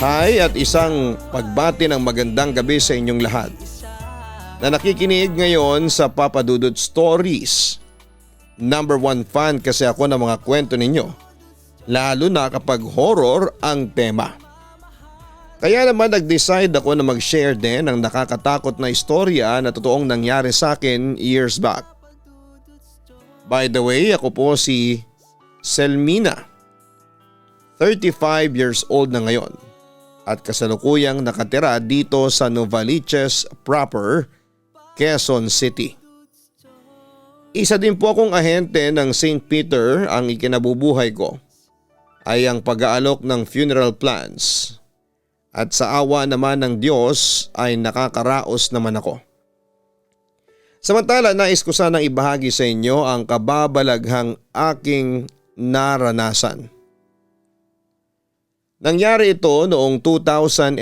Hi at isang pagbati ng magandang gabi sa inyong lahat na nakikinig ngayon sa Papa Dudut Stories. Number 1 fan kasi ako ng mga kwento ninyo, lalo na kapag horror ang tema. Kaya naman nag-decide ako na mag-share din ng nakakatakot na istorya na totoong nangyari sa akin years back. By the way, ako po si Selmina, 35 years old na ngayon at kasalukuyang nakatira dito sa Novaliches proper, Quezon City. Isa din po akong ahente ng St. Peter. Ang ikinabubuhay ko ay ang pag-aalok ng funeral plans at sa awa naman ng Diyos ay nakakaraos naman ako. Samantala, nais ko sanang ibahagi sa inyo ang kababalaghang aking naranasan. Nangyari ito noong 2009.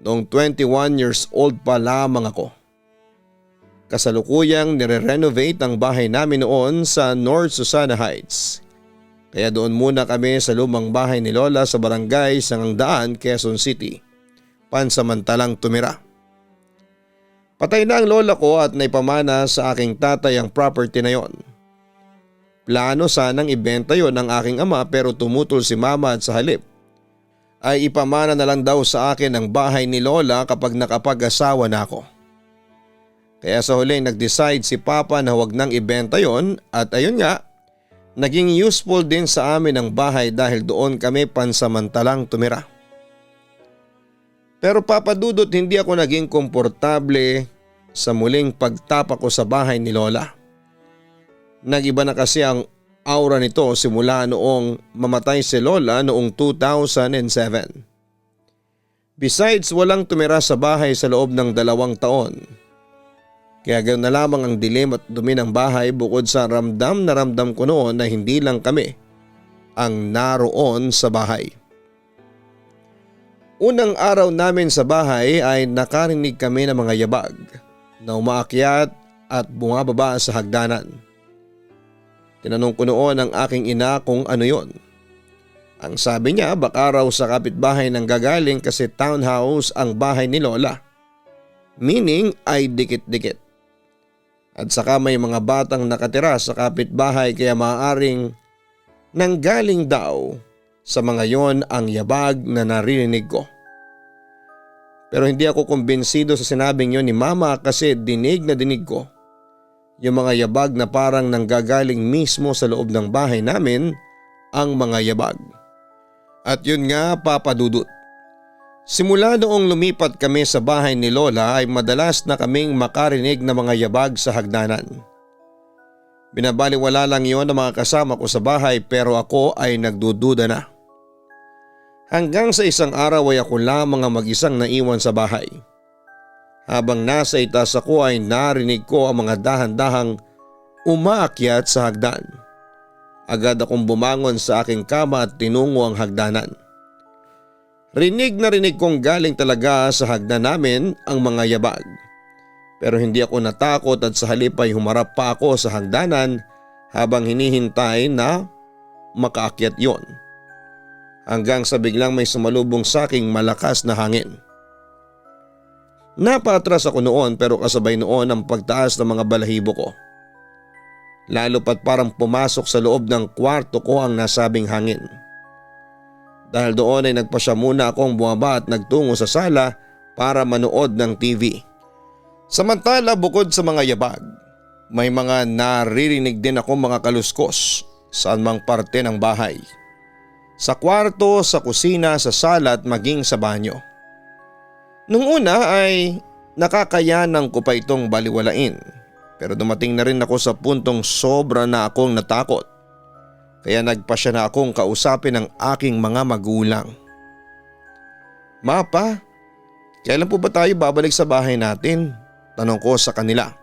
Noong 21 years old pa lamang ako. Kasalukuyang nire-renovate ang bahay namin noon sa North Susana Heights. Kaya doon muna kami sa lumang bahay ni Lola sa barangay Sangangdaan, Quezon City. Pansamantalang tumira. Patay na ang lola ko at naipamana sa aking tatay ang property na yon. Plano sanang ibenta yon ng aking ama pero tumutol si mama at sa halip ay ipamana na lang daw sa akin ang bahay ni Lola kapag nakapag-asawa na ako. Kaya sa huli nag-decide si Papa na huwag nang ibenta yon at ayun nga, naging useful din sa amin ang bahay dahil doon kami pansamantalang tumira. Pero Papa Dudut, hindi ako naging komportable sa muling pagtapak ko sa bahay ni Lola. Nag-iba na kasi ang aura nito simula noong mamatay si Lola noong 2007. Besides, walang tumira sa bahay sa loob ng 2 taon. Kaya ganoon na lamang ang dilim at dumi ng bahay bukod sa ramdam na ramdam ko noon na hindi lang kami ang naroon sa bahay. Unang araw namin sa bahay ay nakarinig kami ng mga yabag na umaakyat at bumababa sa hagdanan. Tinanong ko noon ang aking ina kung ano yon. Ang sabi niya baka raw sa kapitbahay nang gagaling kasi townhouse ang bahay ni Lola. Meaning ay dikit-dikit. At saka may mga batang nakatira sa kapitbahay kaya maaaring nanggaling daw sa mga yon ang yabag na naririnig ko. Pero hindi ako kumbinsido sa sinabing yon ni Mama kasi dinig na dinig ko yung mga yabag na parang nanggagaling mismo sa loob ng bahay namin ang mga yabag. At yun nga, Papa Dudut. Simula noong lumipat kami sa bahay ni Lola ay madalas na kaming makarinig ng mga yabag sa hagdanan. Binabaliwala lang yon ng mga kasama ko sa bahay pero ako ay nagdududa na. Hanggang sa isang araw ay ako lamang ang mag-isang naiwan sa bahay. Habang nasa itaas ako ay narinig ko ang mga dahan-dahang umaakyat sa hagdan. Agad akong bumangon sa aking kama at tinungo ang hagdanan. Rinig na rinig kong galing talaga sa hagdan namin ang mga yabag. Pero hindi ako natakot at sa halip ay humarap pa ako sa hagdanan habang hinihintay na makaakyat yon. Hanggang sa biglang may sumalubong sa aking malakas na hangin. Napatras ako noon pero kasabay noon ang pagtaas ng mga balahibo ko. Lalo pat parang pumasok sa loob ng kwarto ko ang nasabing hangin. Dahil doon ay nagpasya muna akong bumaba at nagtungo sa sala para manood ng TV. Samantala bukod sa mga yabag, may mga naririnig din ako mga kaluskos saan mang parte ng bahay. Sa kwarto, sa kusina, sa sala at maging sa banyo. Nung una ay nakakayanan ko pa itong baliwalain pero dumating na rin ako sa puntong sobra na akong natakot. Kaya nagpasya na akong kausapin ang aking mga magulang. "Mapa, kailan po ba tayo babalik sa bahay natin?" Tanong ko sa kanila.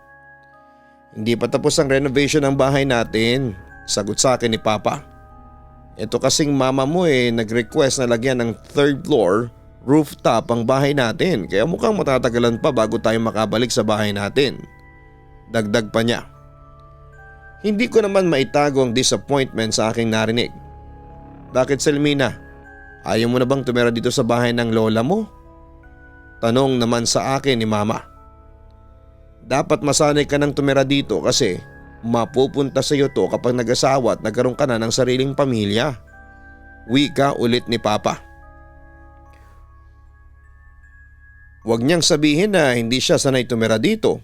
"Hindi pa tapos ang renovation ng bahay natin," sagot sa akin ni Papa. "Ito kasing mama mo nag-request na lagyan ng 3rd floor rooftop ang bahay natin kaya mukhang matatagalan pa bago tayo makabalik sa bahay natin." Dagdag pa niya. Hindi ko naman maitago ang disappointment sa aking narinig. Bakit Selmina? Ayaw mo na bang tumira dito sa bahay ng lola mo? Tanong naman sa akin ni mama. Dapat masanay ka nang tumira dito kasi mapupunta sa iyo to kapag nag-asawa at nagkaroon ka na ng sariling pamilya. Wika ulit ni Papa. Huwag niyang sabihin na hindi siya sanay tumira dito.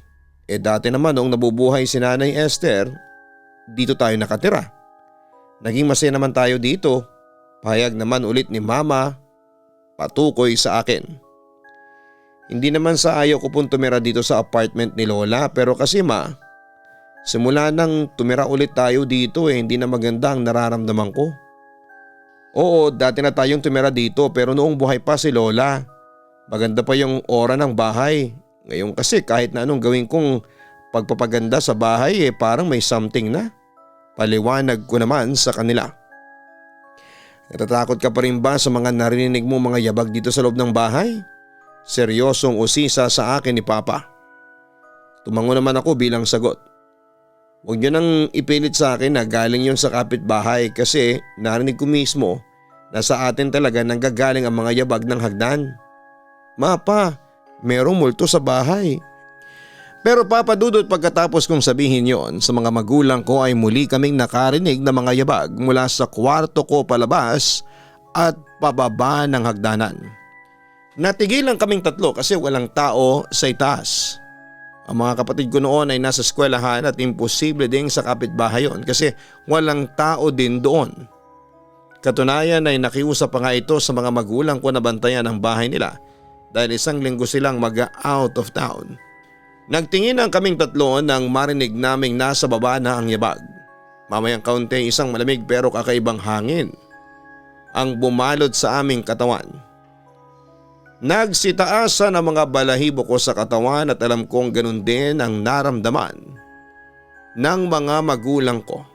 Dati naman noong nabubuhay si Nanay Esther, dito tayo nakatira. Naging masaya naman tayo dito. Pahayag naman ulit ni Mama, patukoy sa akin. Hindi naman sa ayaw ko pong tumira dito sa apartment ni Lola pero kasi simula nang tumira ulit tayo dito hindi na maganda ang nararamdaman ko. Oo, dati na tayong tumira dito pero noong buhay pa si Lola, maganda pa yung aura ng bahay. Ngayon kasi kahit na anong gawin kong pagpapaganda sa bahay parang may something na. Paliwanag ko naman sa kanila. Natatakot ka pa rin ba sa mga narinig mo mga yabag dito sa loob ng bahay? Seryosong usisa sa akin ni Papa. Tumango naman ako bilang sagot. Huwag niyo nang ipilit sa akin na galing yun sa kapitbahay kasi narinig ko mismo na sa atin talaga nanggagaling ang mga yabag ng hagdan. Mapa, merong multo sa bahay. Pero Papa Dudut, pagkatapos kong sabihin yon sa mga magulang ko ay muli kaming nakarinig na mga yabag mula sa kwarto ko palabas at pababa ng hagdanan. Natigilan kaming tatlo kasi walang tao sa itaas. Ang mga kapatid ko noon ay nasa eskwelahan at imposible ding sa kapitbahay yon kasi walang tao din doon. Katunayan ay nakiusap pa nga ito sa mga magulang ko na bantayan ang bahay nila dahil isang linggo silang mag-out of town. Nagtingin ang kaming tatlo nang marinig naming nasa baba na ang yabag. Mamayang kaunti isang malamig pero kakaibang hangin ang bumalot sa aming katawan. Nagsitaasan ang mga balahibo ko sa katawan at alam kong ganun din ang naramdaman ng mga magulang ko.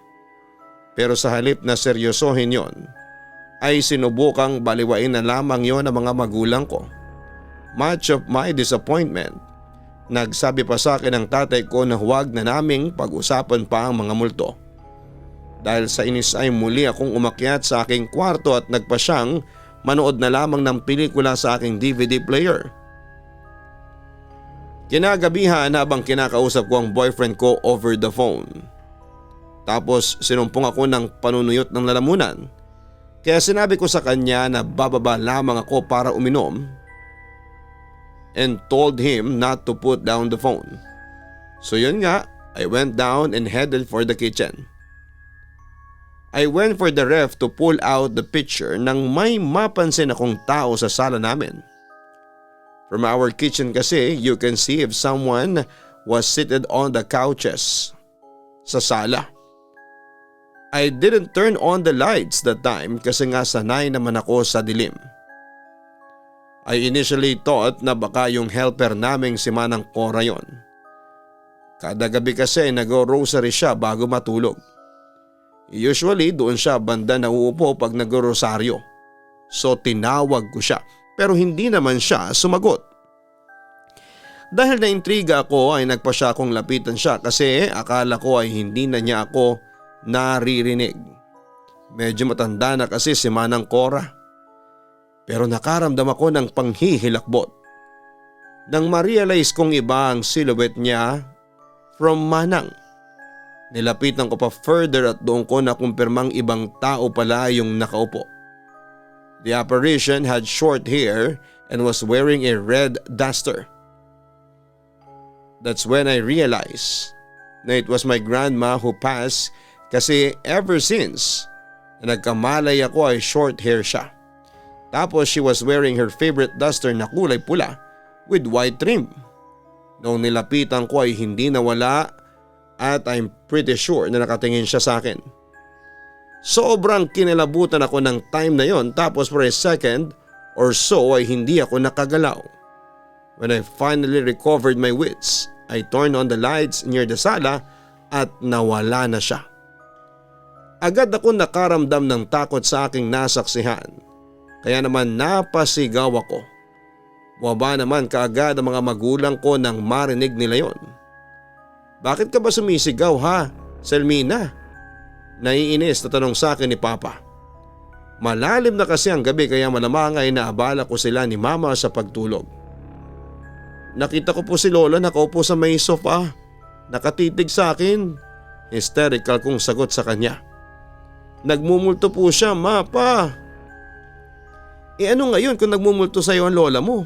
Pero sa halip na seryosohin yon, ay sinubukang baliwain na lamang yon ng mga magulang ko. Much of my disappointment, nagsabi pa sa akin ang tatay ko na huwag na naming pag-usapan pa ang mga multo. Dahil sa inis ay muli akong umakyat sa aking kwarto at nagpa siyang manood na lamang ng pelikula sa aking DVD player. Kinagabihan habang kinakausap ko ang boyfriend ko over the phone. Tapos sinumpong ako ng panunuyot ng lalamunan. Kaya sinabi ko sa kanya na bababa lamang ako para uminom and told him not to put down the phone. So yun nga, I went down and headed for the kitchen. I went for the ref to pull out the picture nang may mapansin akong tao sa sala namin. From our kitchen kasi, you can see if someone was seated on the couches sa sala. I didn't turn on the lights that time kasi nga sanay naman ako sa dilim. I initially thought na baka yung helper naming si Manang Cora yon. Kada gabi kasi nag-rosary siya bago matulog. Usually doon siya banda nauupo pag nag-rosaryo. So tinawag ko siya pero hindi naman siya sumagot. Dahil naintriga ako ay nagpa siya akong lapitan siya kasi akala ko ay hindi na niya ako naririnig. Medyo matanda na kasi si Manang Cora. Pero nakaramdam ako ng panghihilakbot. Nang ma-realize kong iba ang silhouette niya from Manang. Nilapitan ko pa further at doon ko nakumpirmang ibang tao pala yung nakaupo. The apparition had short hair and was wearing a red duster. That's when I realized na it was my grandma who passed kasi ever since na nagkamalay ako ay short hair siya. Tapos she was wearing her favorite duster na kulay pula with white trim. Noong nilapitan ko ay hindi nawala at I'm pretty sure na nakatingin siya sa akin. Sobrang kinilabutan ako ng time na yon tapos for a second or so ay hindi ako nakagalaw. When I finally recovered my wits, I turned on the lights near the sala at nawala na siya. Agad ako nakaramdam ng takot sa aking nasaksihan. Kaya naman napasigaw ako. Bumaba naman kaagad ang mga magulang ko nang marinig nila yon. Bakit ka ba sumisigaw ha, Selmina? Naiinis na tanong sa akin ni Papa. Malalim na kasi ang gabi kaya malamang ay naabala ko sila ni Mama sa pagtulog. Nakita ko po si Lola nakaupo sa may sofa, nakatitig sa akin. Hysterical kong sagot sa kanya. Nagmumulto po siya, Ma, Pa. Ano ngayon kung nagmumulto sa iyo ang lola mo?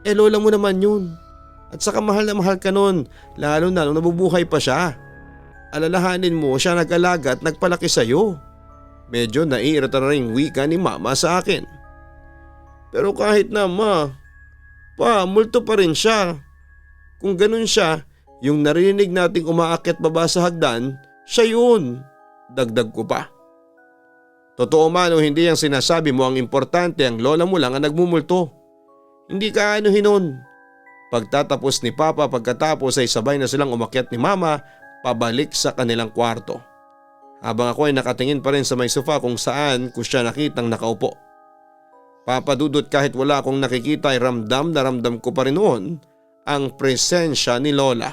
Lola mo naman yun. At saka mahal na mahal ka nun, lalo na nung nabubuhay pa siya. Alalahanin mo siya nag-alaga at nagpalaki sa iyo. Medyo naiirita na rin wika ni Mama sa akin. Pero kahit na, Ma, Pa, multo pa rin siya. Kung ganun siya, yung narinig nating umaakyat baba sa hagdan, siya yun. Dagdag ko pa. Totoo man o hindi ang sinasabi mo, ang importante ang lola mo lang ang nagmumulto. Hindi ka hinon. Pagtatapos ni Papa pagkatapos ay sabay na silang umakyat ni Mama pabalik sa kanilang kwarto. Habang ako ay nakatingin pa rin sa may sofa kung saan ko siya nakitang nakaupo. Papadudot kahit wala akong nakikita ay ramdam na ramdam ko pa rin noon ang presensya ni Lola.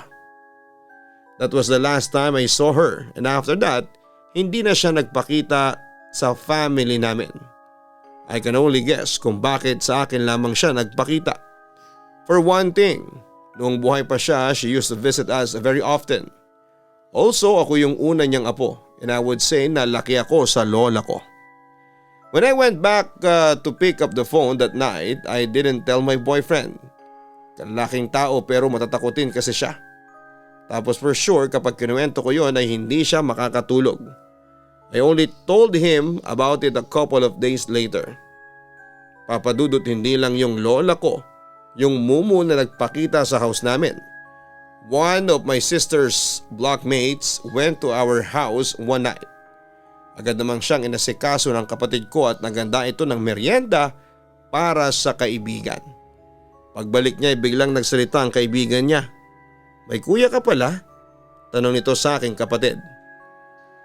That was the last time I saw her and after that, hindi na siya nagpakita sa family namin. I can only guess kung bakit sa akin lamang siya nagpakita. For one thing, noong buhay pa siya, she used to visit us very often. Also, ako yung una niyang apo and I would say na laki ako sa lola ko. When I went back to pick up the phone that night, I didn't tell my boyfriend. Kalaking tao pero matatakutin kasi siya. Tapos for sure kapag kinuwento ko yon ay hindi siya makakatulog. I only told him about it a couple of days later. Papadudot hindi lang yung lola ko, yung mumu na nagpakita sa house namin. One of my sister's blockmates went to our house one night. Agad namang siyang inasikaso ng kapatid ko at naganda ito ng merienda para sa kaibigan. Pagbalik niya ay biglang nagsalita ang kaibigan niya. May kuya ka pala? Tanong nito sa aking kapatid.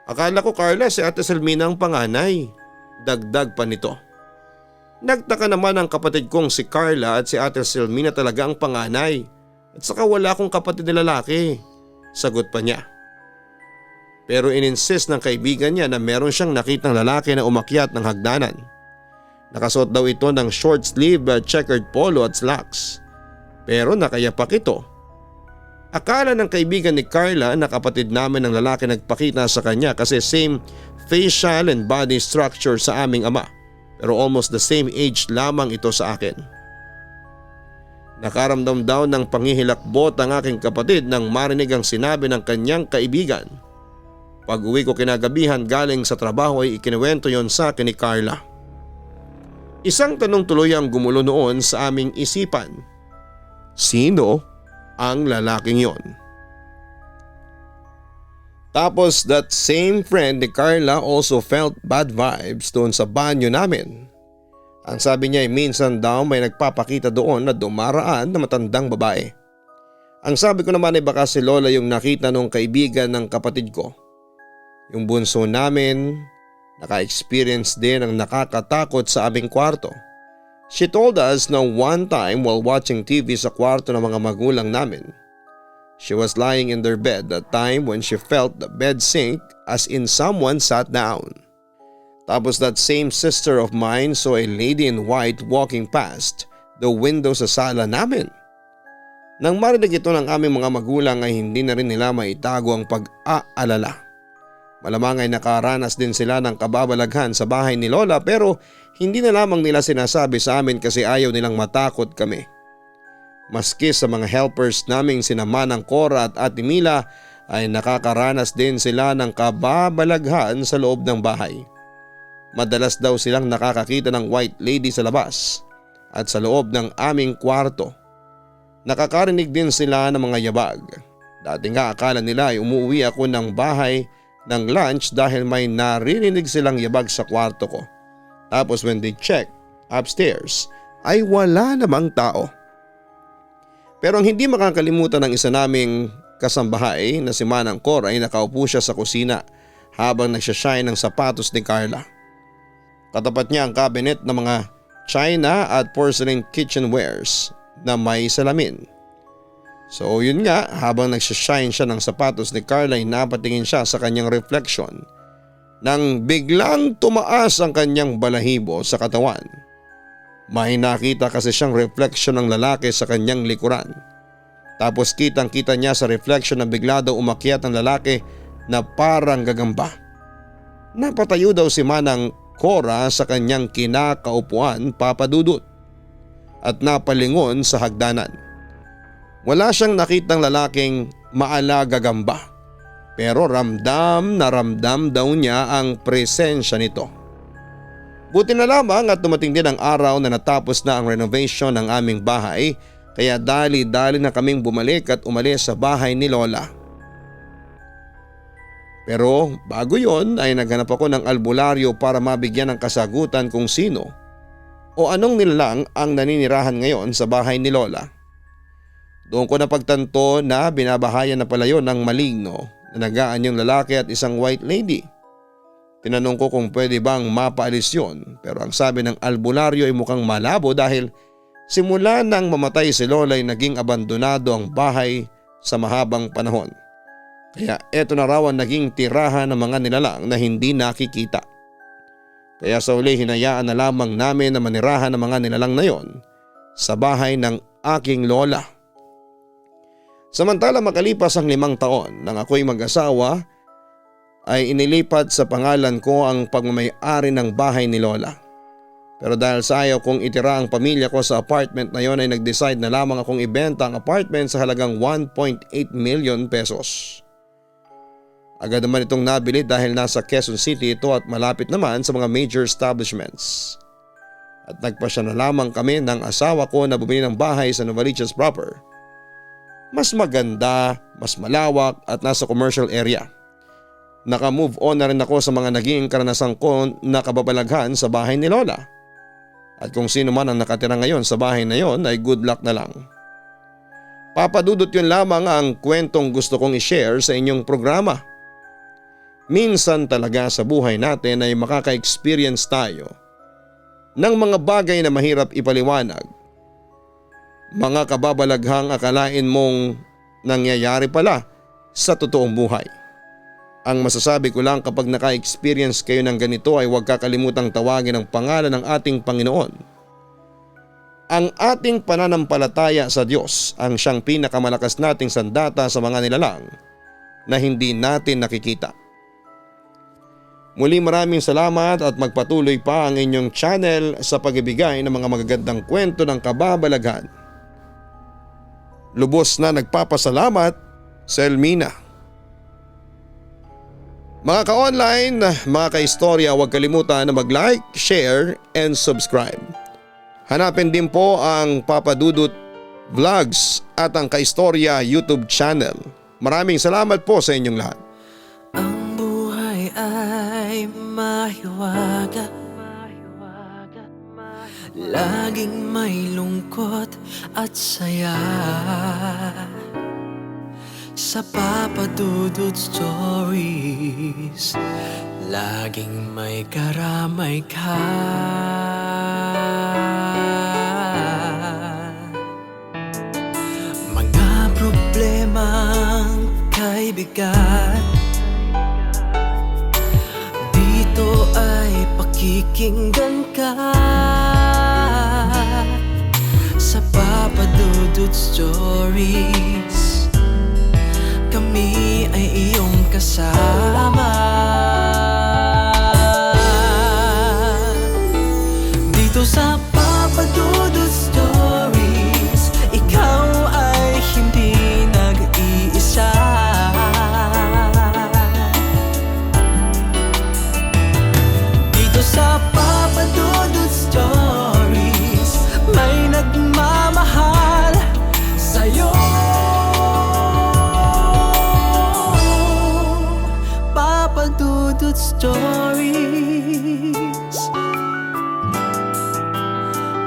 Akala ko Carla si Ate Selmina ang panganay. Dagdag pa nito. Nagtaka naman ang kapatid kong si Carla at si Ate Selmina talaga ang panganay. At saka wala akong kapatid na lalaki. Sagot pa niya. Pero ininsist ng kaibigan niya na meron siyang nakitang lalaki na umakyat ng hagdanan. Nakasuot daw ito ng short sleeve checkered polo at slacks. Pero nakayapak ito. Akala ng kaibigan ni Carla na kapatid namin ng lalaki nagpakita sa kanya kasi same facial and body structure sa aming ama. Pero almost the same age lamang ito sa akin. Nakaramdam daw ng panghihilakbot ang aking kapatid nang marinig ang sinabi ng kanyang kaibigan. Pag uwi ko kinagabihan galing sa trabaho ay ikinuwento yon sa akin ni Carla. Isang tanong tuloy ang gumulo noon sa aming isipan. Sino ang lalaking yon? Tapos that same friend ni Carla also felt bad vibes doon sa banyo namin. Ang sabi niya ay minsan daw may nagpapakita doon na dumaraan na matandang babae. Ang sabi ko naman ay baka si Lola yung nakita nung kaibigan ng kapatid ko. Yung bunso namin, naka-experience din ng nakakatakot sa aming kwarto. She told us na one time while watching TV sa kwarto ng mga magulang namin, she was lying in their bed that time when she felt the bed sink as in someone sat down. Tapos that same sister of mine saw a lady in white walking past the window sa sala namin. Nang marinig ito ng aming mga magulang ay hindi na rin nila maitago ang pag-aalala. Malamang ay nakaranas din sila ng kababalaghan sa bahay ni Lola pero hindi na lamang nila sinasabi sa amin kasi ayaw nilang matakot kami. Maski sa mga helpers naming sina Manang Cora at Ate Mila ay nakakaranas din sila ng kababalaghan sa loob ng bahay. Madalas daw silang nakakakita ng white lady sa labas at sa loob ng aming kwarto. Nakakarinig din sila ng mga yabag. Dati nga akala nila ay umuwi ako ng bahay ng lunch dahil may naririnig silang yabag sa kwarto ko. Tapos when they check upstairs ay wala namang tao. Pero ang hindi makakalimutan ng isa naming kasambahay na si Manang Cor ay nakaupo siya sa kusina habang nagsashine ng sapatos ni Carla. Katapat niya ang cabinet ng mga china at porcelain kitchenwares na may salamin. So yun nga, habang nagsashine siya ng sapatos ni Carla ay napatingin siya sa kanyang reflection nang biglang tumaas ang kanyang balahibo sa katawan. May nakita kasi siyang refleksyon ng lalaki sa kanyang likuran. Tapos kitang kita niya sa refleksyon na bigla daw umakyat ang lalaki na parang gagamba. Napatayo daw si Manang Cora sa kanyang kinakaupuan, Papa Dudut, at napalingon sa hagdanan. Wala siyang nakitang lalaking maalagagamba. Pero ramdam na ramdam daw niya ang presensya nito. Buti na lamang at dumating din ang araw na natapos na ang renovation ng aming bahay, kaya dali-dali na kaming bumalik at umalis sa bahay ni Lola. Pero bago yon ay naghanap ako ng albularyo para mabigyan ng kasagutan kung sino o anong nilalang ang naninirahan ngayon sa bahay ni Lola. Doon ko napagtanto na binabahayan na pala yon ng maligno na nagaan yung lalaki at isang white lady. Tinanong ko kung pwede bang mapaalis yun, pero ang sabi ng albularyo ay mukhang malabo dahil simula nang mamatay si Lola ay naging abandonado ang bahay sa mahabang panahon. Kaya eto na raw ang naging tirahan ng mga nilalang na hindi nakikita. Kaya sa uli hinayaan na lamang namin na manirahan ng mga nilalang na yon sa bahay ng aking lola. Samantala makalipas ang 5 taon nang ako'y mag-asawa ay inilipat sa pangalan ko ang pagmamay-ari ng bahay ni Lola. Pero dahil sa ayaw kong itira ang pamilya ko sa apartment na yon ay nag-decide na lamang akong ibenta ang apartment sa halagang 1.8 million pesos. Agad naman itong nabili dahil nasa Quezon City ito at malapit naman sa mga major establishments. At nagpasya na lamang kami ng asawa ko na bumili ng bahay sa Novaliches proper. Mas maganda, mas malawak at nasa commercial area. Naka-move on na rin ako sa mga naging karanasan ko na kababalaghan sa bahay ni Lola. At kung sino man ang nakatira ngayon sa bahay na yon ay good luck na lang. Papadudot yun lamang ang kwentong gusto kong i-share sa inyong programa. Minsan talaga sa buhay natin ay makaka-experience tayo ng mga bagay na mahirap ipaliwanag. Mga kababalaghang akalain mong nangyayari pala sa totoong buhay. Ang masasabi ko lang kapag naka-experience kayo ng ganito ay huwag kakalimutang tawagin ang pangalan ng ating Panginoon. Ang ating pananampalataya sa Diyos ang siyang pinakamalakas nating sandata sa mga nilalang na hindi natin nakikita. Muli maraming salamat at magpatuloy pa ang inyong channel sa pagbibigay ng mga magagandang kwento ng kababalaghan. Lubos na nagpapasalamat, Selmina. Mga ka-online, mga ka-istorya, huwag kalimutan na mag-like, share, and subscribe. Hanapin din po ang Papa Dudut Vlogs at ang Ka-Istorya YouTube channel. Maraming salamat po sa inyong lahat. Ang buhay ay mahiwaga, laging may lungkot at saya. Sa Papa Dudut Stories, laging may karamay ka. Mga problemang kay bigat, dito ay pakikinggan ka. Sa Papa Dudut Stories, kami ay iyong kasama. Dito sa Papa Dudut Stories, ikaw ay hindi nag-iisa. Dito sa Papa Dudut Stories, may nagmamahal sa'yo. Papa Dudut Stories,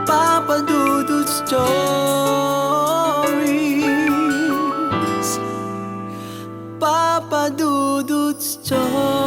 Papa Dudut Stories, Papa Dudut Stories.